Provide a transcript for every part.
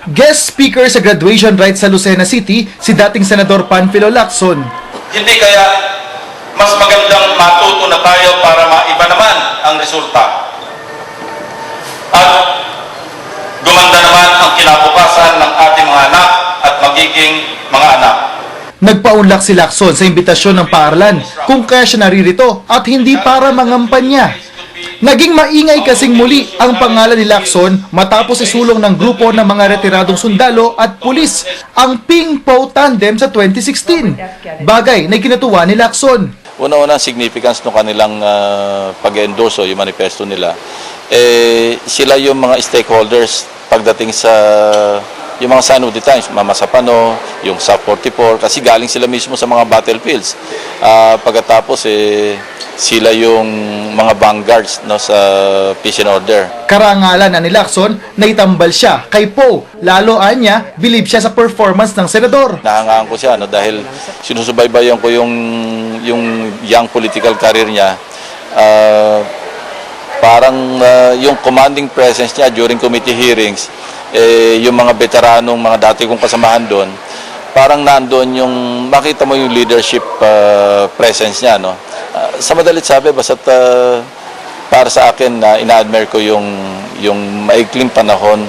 Guest speaker sa graduation rites sa Lucena City, si dating Senador Panfilo Lacson. Hindi kaya mas magandang matuto na tayo para maiba naman ang resulta. At gumanda naman ang kinabukasan ng ating mga anak at magiging mga anak. Nagpaunlak si Lacson sa imbitasyon ng paaralan kung kaya siya naririto at hindi para mangampanya. Naging maingay kasing muli ang pangalan ni Lacson matapos isulong ng grupo ng mga retiradong sundalo at pulis ang Ping Po Tandem sa 2016. Bagay na ikinatuwa ni Lacson. Una-una significance ng kanilang pag-endorso, yung manifesto nila, sila yung mga stakeholders pagdating sa yung mga San Udi Times, Mama Sapano, yung SAP 44, kasi galing sila mismo sa mga battlefields. Pagkatapos, sila yung mga vanguards no, sa peace and order. Karangalan na ni Lacson na itambal siya kay Po. Lalo anya, believe siya sa performance ng senador. Nahangaan ko siya no, dahil sinusubaybayan ko yung young political career niya. Parang yung commanding presence niya during committee hearings, yung mga veteranong, mga dati kong kasamahan doon, parang nandoon yung, makita mo yung leadership presence niya, no? Sa madalit sabi, basta para sa akin, ina-admire ko yung maikling panahon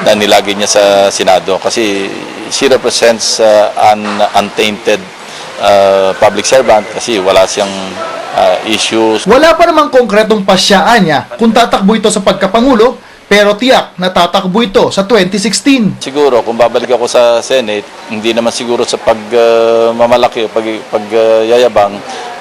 na nilagay niya sa Senado kasi she represents an untainted public servant kasi wala siyang issues. Wala pa namang konkretong pasyaan niya kung tatakbo ito sa pagkapangulo, pero tiyak na tatakbo ito sa 2016. Siguro, kung babalik ako sa Senate, hindi naman siguro sa pagmamalaki o pagyayabang,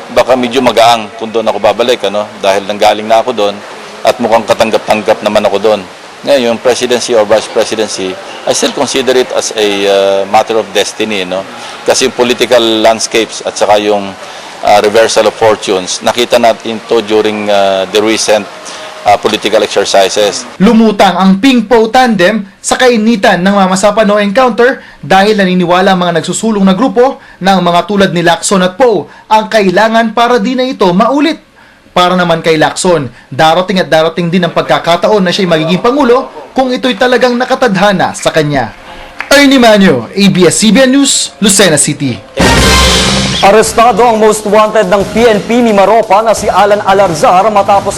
baka medyo magaang kung doon ako babalik, ano? Dahil nanggaling na ako doon at mukhang katanggap-tanggap naman ako doon. Ngayon, yung presidency or vice presidency, I still consider it as a matter of destiny, no? Kasi yung political landscapes at saka yung reversal of fortunes, nakita natin to during the recent political exercises. Lumutang ang Ping Po Tandem sa kainitan ng Mama Sapano encounter dahil naniniwala ang mga nagsusulong na grupo ng mga tulad ni Lacson at Po ang kailangan para di na ito maulit. Para naman kay Lacson, darating at darating din ang pagkakataon na siya'y magiging pangulo kung ito'y talagang nakatadhana sa kanya. Ernie Manyo, ABS-CBN News, Lucena City. Arestado ang most wanted ng PNP Mimaropa na si Alan Alarzar matapos